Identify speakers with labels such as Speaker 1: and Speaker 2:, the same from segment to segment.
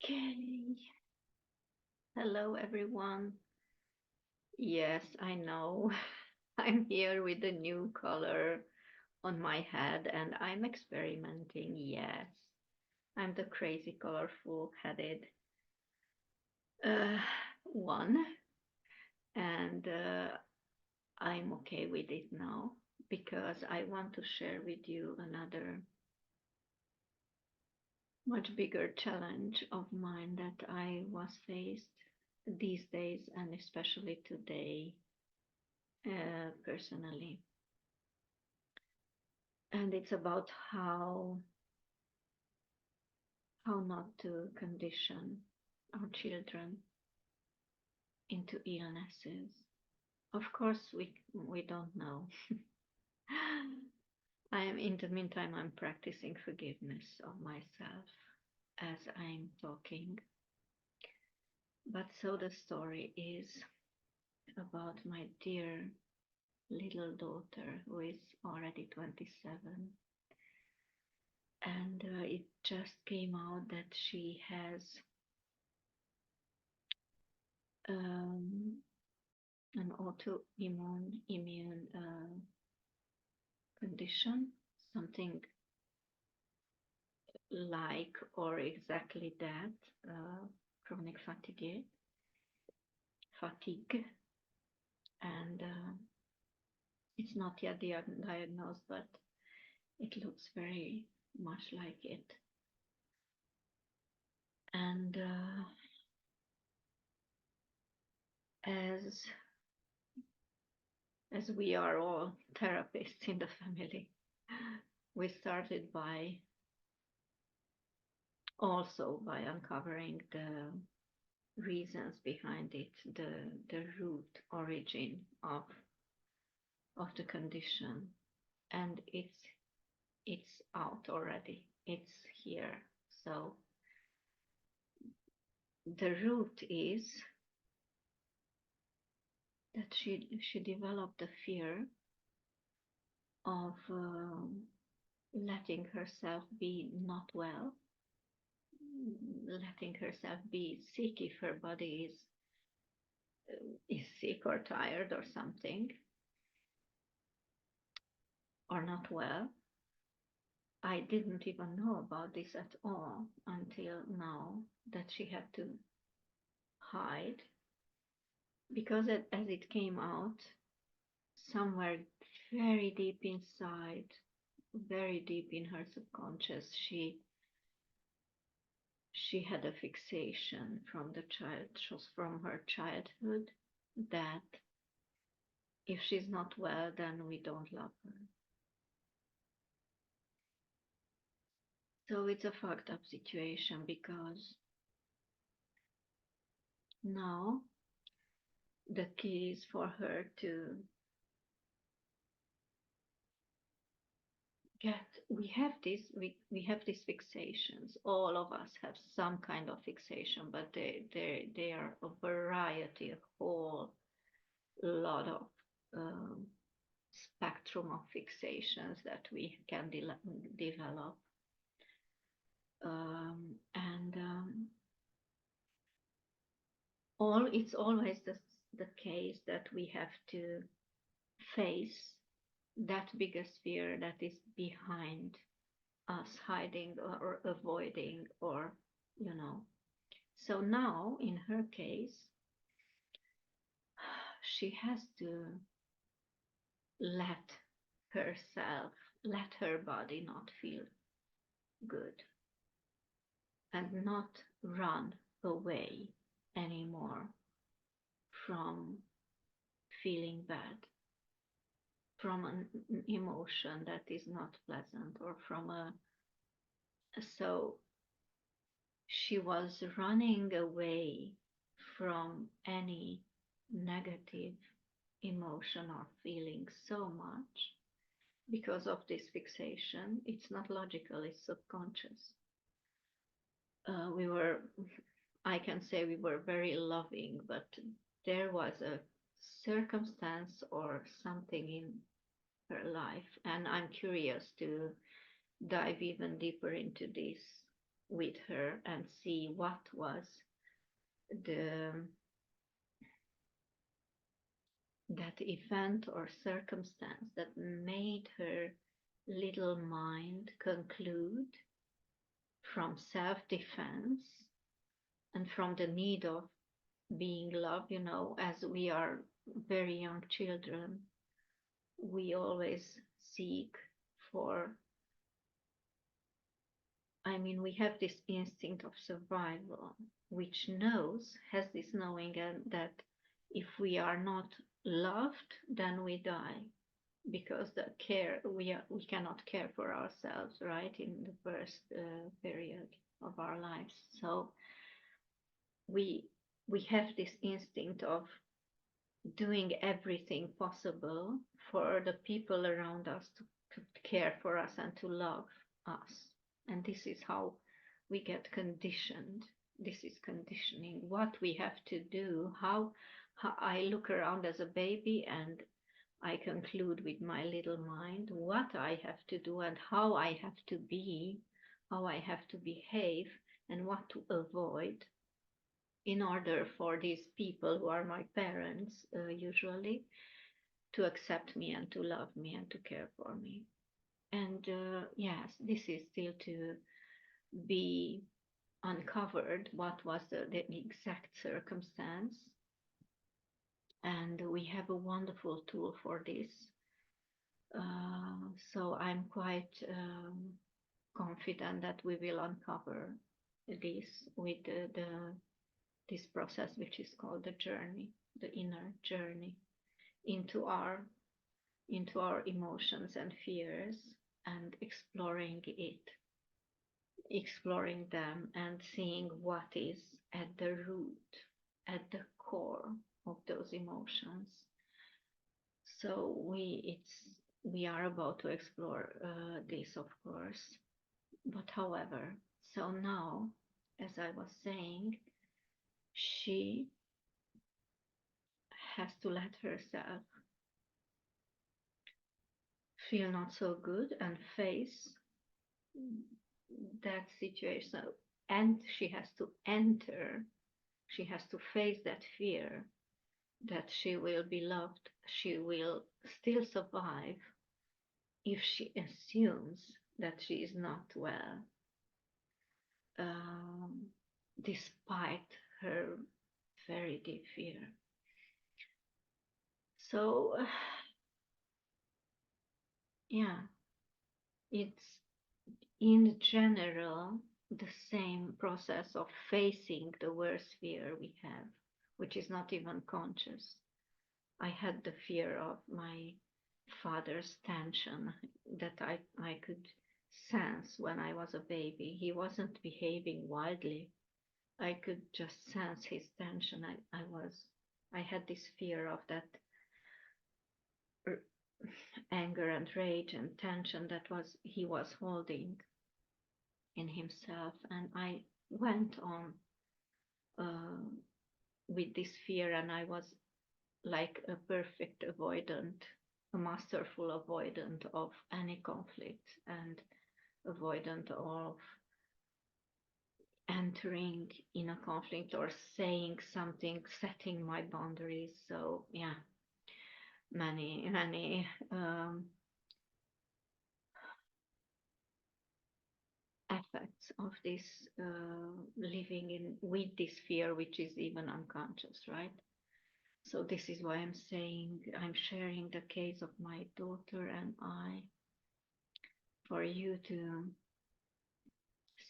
Speaker 1: Okay. Hello, everyone. Yes, I know. I'm here with a new color on my head and I'm experimenting. Yes, I'm the crazy, colorful headed uh, one. And I'm okay with it now because I want to share with you another much bigger challenge of mine that I was faced these days and especially today personally. And it's about how not to condition our children into illnesses. Of course, we don't know. I am in the meantime I'm practicing forgiveness of myself as I'm talking. But so the story is about my dear little daughter who is already 27, and it just came out that she has um, an autoimmune immune condition, something like or exactly that, chronic fatigue, and it's not yet diagnosed, but it looks very much like it. And as as we are all therapists in the family, we started by also by uncovering the reasons behind it, the root origin of the condition, and it's out already. It's here. So the root is that she developed a fear of letting herself be not well, letting herself be sick if her body is sick or tired or something or not well. I didn't even know about this at all until now that she had to hide because as it came out somewhere very deep inside, very deep in her subconscious, she had a fixation from the child, from her childhood, that if she's not well, then we don't love her. So it's a fucked up situation because now the key is for her to get, we have these fixations. All of us have some kind of fixation, but they are a variety, a whole lot of um, spectrum of fixations that we can develop. And all it's always the case that we have to face that biggest fear that is behind us hiding or avoiding, or you know. So now in her case she has to let herself, let her body not feel good and not run away anymore from feeling bad, from an emotion that is not pleasant, or from a, so she was running away from any negative emotion or feeling so much because of this fixation. It's not logical, it's subconscious. We were, I can say we were very loving, but there was a circumstance or something in her life, and I'm curious to dive even deeper into this with her and see what was the that event or circumstance that made her little mind conclude from self-defense and from the need of being loved. As we are very young children, we always seek for, we have this instinct of survival, which has this knowing and that if we are not loved, then we die, because we cannot care for ourselves, right, in the first period of our lives. So we we have this instinct of doing everything possible for the people around us to care for us and to love us. And this is how we get conditioned. This is conditioning, what we have to do, how I look around as a baby and I conclude with my little mind what I have to do and how I have to be, how I have to behave, and what to avoid in order for these people who are my parents, usually, to accept me and to love me and to care for me. And yes, this is still to be uncovered what was the exact circumstance. And we have a wonderful tool for this. So I'm quite confident that we will uncover this with this process, which is called the journey, the inner journey into our emotions and fears, and exploring them and seeing what is at the root, at the core of those emotions. So we are about to explore this, of course. But however, so now, as I was saying, she has to let herself feel not so good and face that situation. And she has to face that fear that she will be loved, she will still survive if she assumes that she is not well, despite her very deep fear. So, yeah, it's in general the same process of facing the worst fear we have, which is not even conscious. I had the fear of my father's tension that I could sense when I was a baby. He wasn't behaving wildly. I could just sense his tension. I had this fear of that anger and rage and tension that he was holding in himself, and I went on uh, with this fear, and I was like a perfect avoidant, a masterful avoidant of any conflict and avoidant of entering in a conflict or saying something, setting my boundaries. So yeah, many effects of this living in with this fear, which is even unconscious, right? So this is why I'm sharing the case of my daughter and I, for you to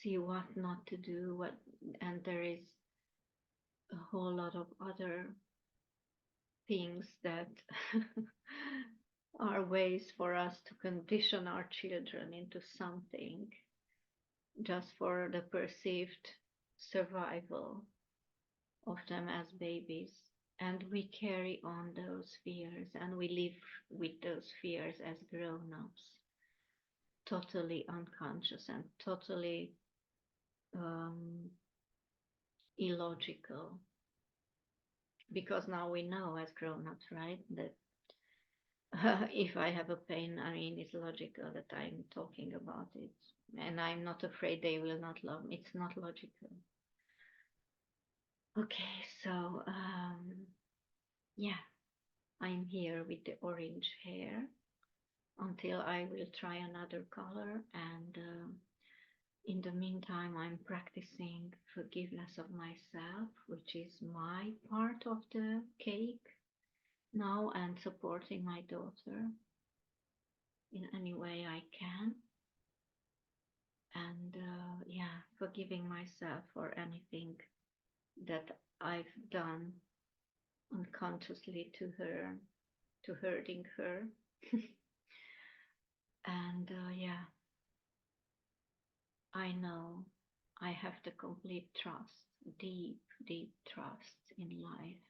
Speaker 1: see what not to do, and there is a whole lot of other things that are ways for us to condition our children into something just for the perceived survival of them as babies. And we carry on those fears and we live with those fears as grown ups, totally unconscious and totally um, illogical. Because now we know as grown ups, right, that if I have a pain, it's logical that I'm talking about it. and I'm not afraid they will not love me. It's not logical. Okay, so yeah, I'm here with the orange hair until I will try another color, and in the meantime, I'm practicing forgiveness of myself, which is my part of the cake now, and supporting my daughter in any way I can. And yeah, forgiving myself for anything that I've done unconsciously to her, to hurting her. And yeah, I know I have the complete trust, deep, deep trust in life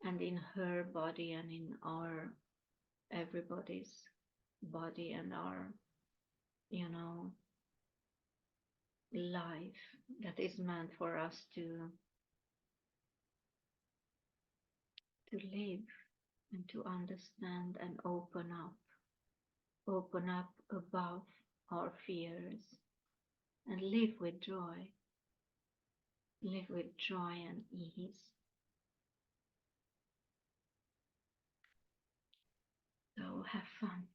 Speaker 1: and in her body and in our everybody's body and our, you know, life that is meant for us to live and to understand and open up above our fears and live with joy and ease. So have fun.